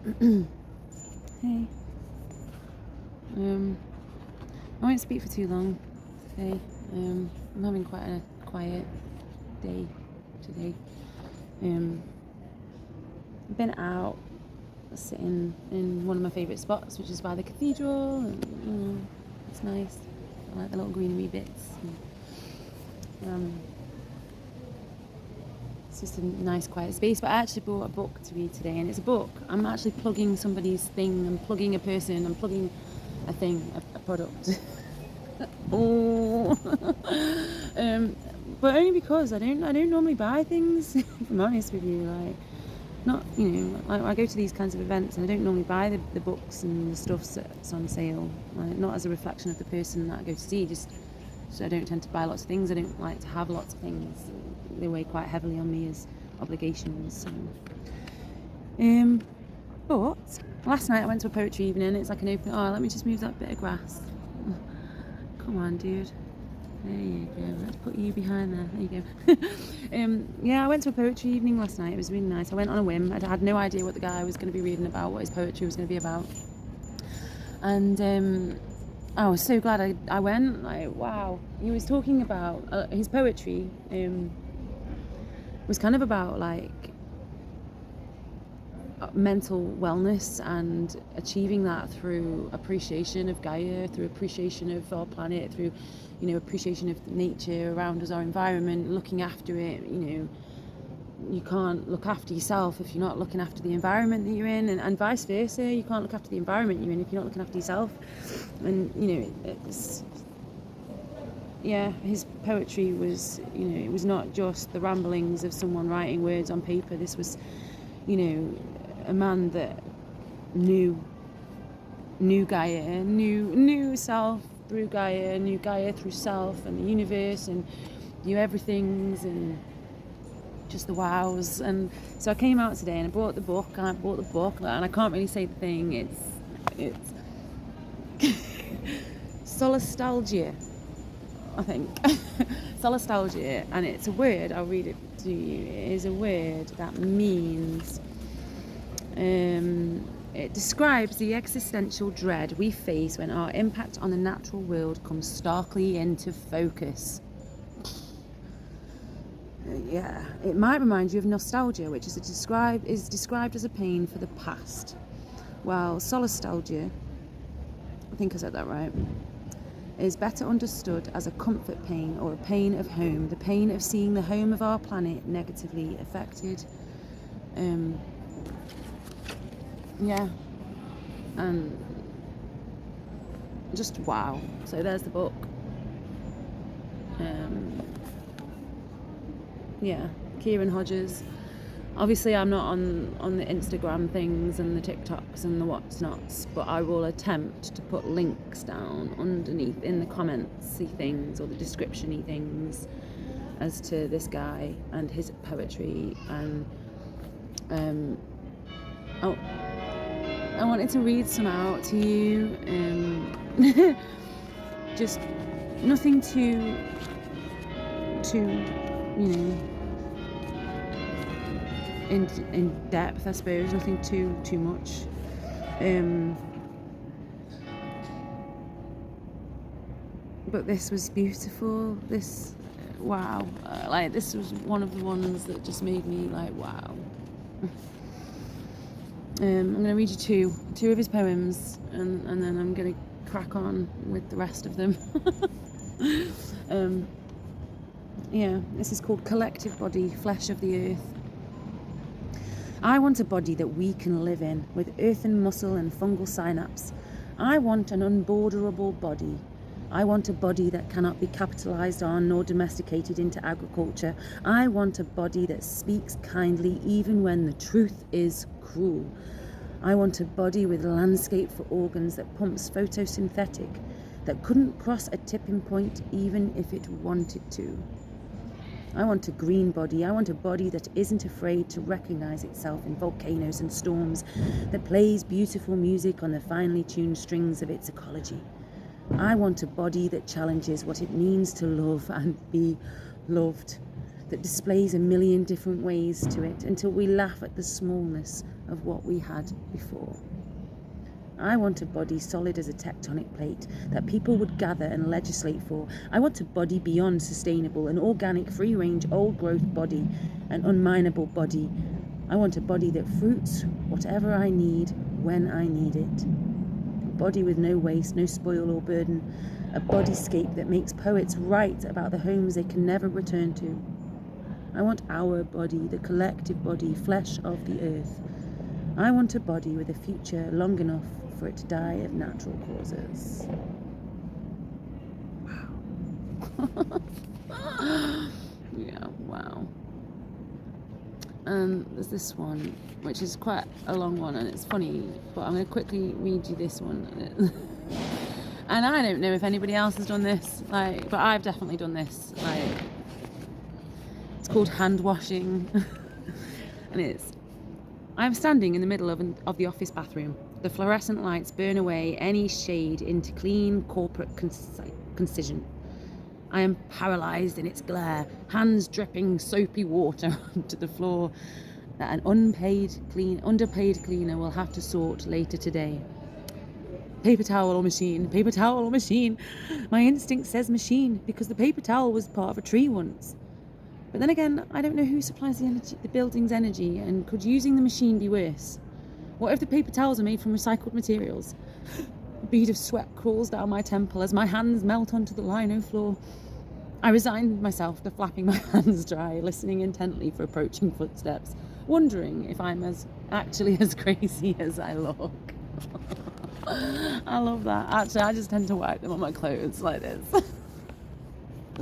Hey. I won't speak for too long today. I'm having quite a quiet day today. I've been out sitting in one of my favourite spots, which is by the Cathedral, and it's nice. I like the little greenery bits. It's just a nice quiet space, but I actually bought a book to read today, and it's a book. I'm actually plugging somebody's thing, I'm plugging a person, I'm plugging a thing, a product. But only because I don't normally buy things, if I'm honest with you. Like, not, I go to these kinds of events and I don't normally buy the books and the stuff that's on sale, not as a reflection of the person that I go to see, just so I don't tend to buy lots of things. I don't like to have lots of things. They weigh quite heavily on me as obligations. So. But last night I went to a poetry evening. It's like an open... Oh, let me just move that bit of grass. Come on, dude. There you go. Let's put you behind there. There you go. Yeah, I went to a poetry evening last night. It was really nice. I went on a whim. I had no idea what the guy was going to be reading about, what his poetry was going to be about. And I was so glad I went. Like, wow. He was talking about... his poetry was kind of about, like, mental wellness and achieving that through appreciation of Gaia, through appreciation of our planet, through appreciation of nature around us, our environment, looking after it. You can't look after yourself if you're not looking after the environment that you're in, and vice versa. You can't look after the environment you're in if you're not looking after yourself. And his poetry was, it was not just the ramblings of someone writing words on paper. This was, a man that knew Gaia, knew self through Gaia, knew Gaia through self and the universe, and knew everything's and just the wows. And so I came out today and I bought the book, and I can't really say the thing. It's Solastalgia, I think. Solastalgia, and it's a word. I'll read it to you. It is a word that means... it describes the existential dread we face when our impact on the natural world comes starkly into focus. It might remind you of nostalgia, which is described as a pain for the past, while solastalgia, I think I said that right, is better understood as a comfort pain or a pain of home, the pain of seeing the home of our planet negatively affected. And just wow. So there's the book. Ciaran Hodgers. Obviously I'm not on the Instagram things and the TikToks and the what's nots, but I will attempt to put links down underneath in the comments-y things or the description-y things as to this guy and his poetry. And I wanted to read some out to you. Just nothing too in depth, I suppose. Nothing too much. But this was beautiful. This, wow. This was one of the ones that just made me like, wow. I'm going to read you two of his poems, and then I'm going to crack on with the rest of them. This is called Collective Body, Flesh of the Earth. I want a body that we can live in, with earthen muscle and fungal synapse. I want an unborderable body. I want a body that cannot be capitalized on nor domesticated into agriculture. I want a body that speaks kindly even when the truth is cruel. I want a body with landscape for organs that pumps photosynthetic, that couldn't cross a tipping point even if it wanted to. I want a green body. I want a body that isn't afraid to recognize itself in volcanoes and storms, that plays beautiful music on the finely tuned strings of its ecology. I want a body that challenges what it means to love and be loved, that displays a million different ways to it until we laugh at the smallness of what we had before. I want a body solid as a tectonic plate that people would gather and legislate for. I want a body beyond sustainable, an organic, free-range, old-growth body, an unminable body. I want a body that fruits whatever I need when I need it. A body with no waste, no spoil or burden. A bodyscape that makes poets write about the homes they can never return to. I want our body, the collective body, flesh of the earth. I want a body with a future long enough for it to die of natural causes. Wow. Yeah, wow. And there's this one, which is quite a long one, and it's funny, but I'm going to quickly read you this one. And I don't know if anybody else has done this, but I've definitely done this. It's called hand washing, and I'm standing in the middle of the office bathroom. The fluorescent lights burn away any shade into clean corporate concision. I am paralysed in its glare, hands dripping soapy water onto the floor that an underpaid cleaner will have to sort later today. Paper towel or machine, paper towel or machine. My instinct says machine because the paper towel was part of a tree once. But then again, I don't know who supplies the building's energy, and could using the machine be worse? What if the paper towels are made from recycled materials? A bead of sweat crawls down my temple as my hands melt onto the lino floor. I resigned myself to flapping my hands dry, listening intently for approaching footsteps, wondering if I'm actually as crazy as I look. I love that. Actually, I just tend to wipe them on my clothes like this.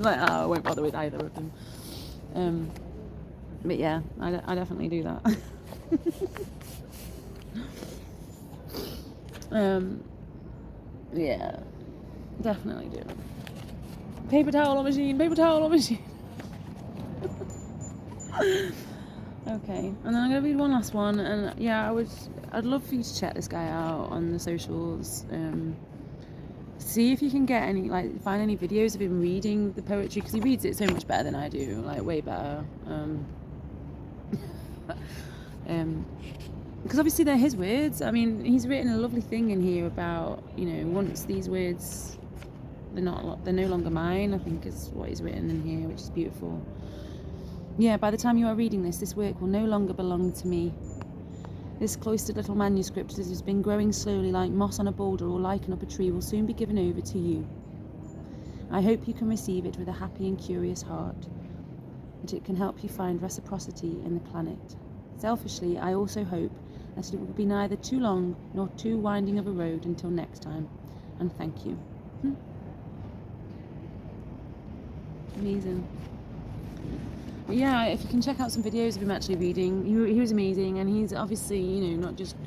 I won't bother with either of them. But yeah, I definitely do that. Yeah, definitely do. Paper towel or machine, paper towel or machine. Okay, and then I'm gonna read one last one, and yeah, I'd love for you to check this guy out on the socials. See if you can get find any videos of him reading the poetry, because he reads it so much better than I do, way better. Because obviously they're his words. I mean, he's written a lovely thing in here about, once these words, they're no longer mine, I think is what he's written in here, which is beautiful. Yeah, by the time you are reading this work will no longer belong to me. This cloistered little manuscript that has been growing slowly like moss on a boulder or lichen up a tree will soon be given over to you. I hope you can receive it with a happy and curious heart, that it can help you find reciprocity in the planet. Selfishly, I also hope that it will be neither too long nor too winding of a road until next time, and thank you. Amazing. But yeah, if you can check out some videos of him actually reading, he was amazing, and he's obviously, not just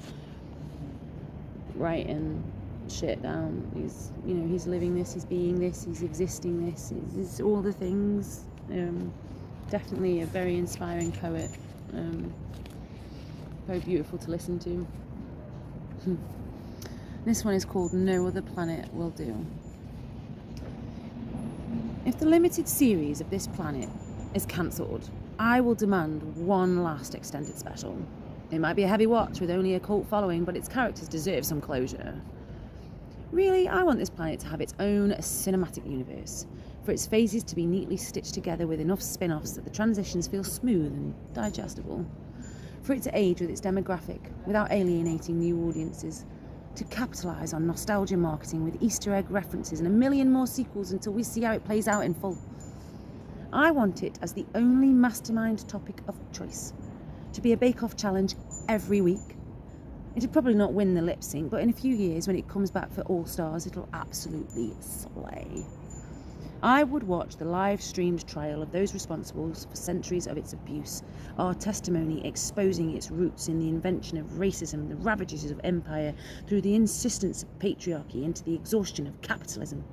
writing shit down. He's living this, he's being this, he's existing this, he's all the things. Definitely a very inspiring poet. Very beautiful to listen to. This one is called No Other Planet Will Do. If the limited series of this planet is cancelled, I will demand one last extended special. It might be a heavy watch with only a cult following, but its characters deserve some closure. Really, I want this planet to have its own cinematic universe, for its phases to be neatly stitched together with enough spin-offs that the transitions feel smooth and digestible, for it to age with its demographic without alienating new audiences, to capitalise on nostalgia marketing with Easter egg references and a million more sequels until we see how it plays out in full. I want it as the only mastermind topic of choice, to be a bake-off challenge every week. It'll probably not win the lip sync, but in a few years when it comes back for All Stars, it'll absolutely slay. I would watch the live-streamed trial of those responsible for centuries of its abuse, our testimony exposing its roots in the invention of racism, the ravages of empire, through the insistence of patriarchy into the exhaustion of capitalism.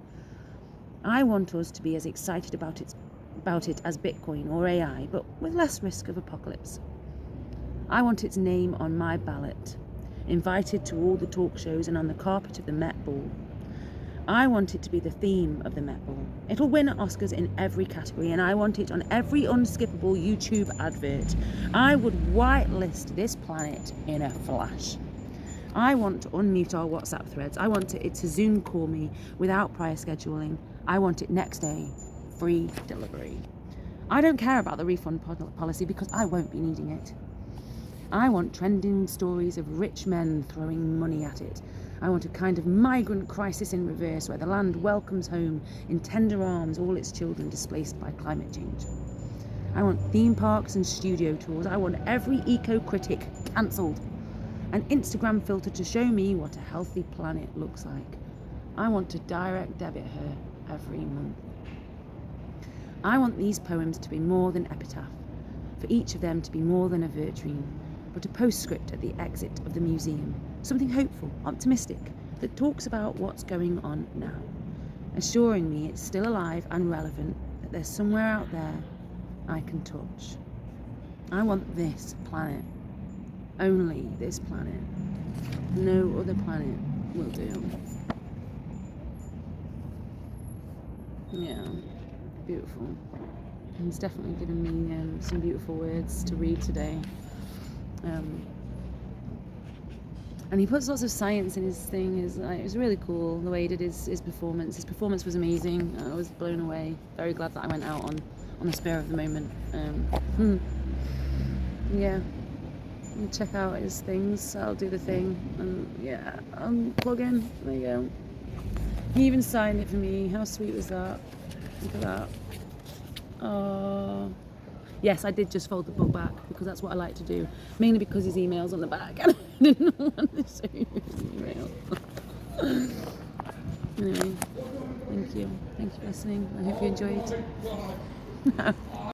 I want us to be as excited about it as Bitcoin or AI, but with less risk of apocalypse. I want its name on my ballot, invited to all the talk shows and on the carpet of the Met Ball. I want it to be the theme of the Met Ball. It'll win Oscars in every category, and I want it on every unskippable YouTube advert. I would whitelist this planet in a flash. I want to unmute our WhatsApp threads. I want it to Zoom call me without prior scheduling. I want it next day, free delivery. I don't care about the refund policy because I won't be needing it. I want trending stories of rich men throwing money at it. I want a kind of migrant crisis in reverse where the land welcomes home in tender arms all its children displaced by climate change. I want theme parks and studio tours. I want every eco-critic cancelled. An Instagram filter to show me what a healthy planet looks like. I want to direct debit her every month. I want these poems to be more than epitaph, for each of them to be more than a vitrine, but a postscript at the exit of the museum, something hopeful, optimistic, that talks about what's going on now, assuring me it's still alive and relevant, that there's somewhere out there I can touch. I want this planet, only this planet. No other planet will do. Yeah, beautiful. He's definitely given me some beautiful words to read today. And he puts lots of science in his thing. It was really cool the way he did his performance. His performance was amazing. I was blown away. Very glad that I went out on the spur of the moment. Yeah, and check out his things. I'll do the thing, and yeah, plug in. There you go. He even signed it for me. How sweet was that? Look at that. Oh. Yes, I did just fold the book back because that's what I like to do. Mainly because his email's on the back and I didn't want to show you his email. Anyway, thank you. Thank you for listening. I hope you enjoyed.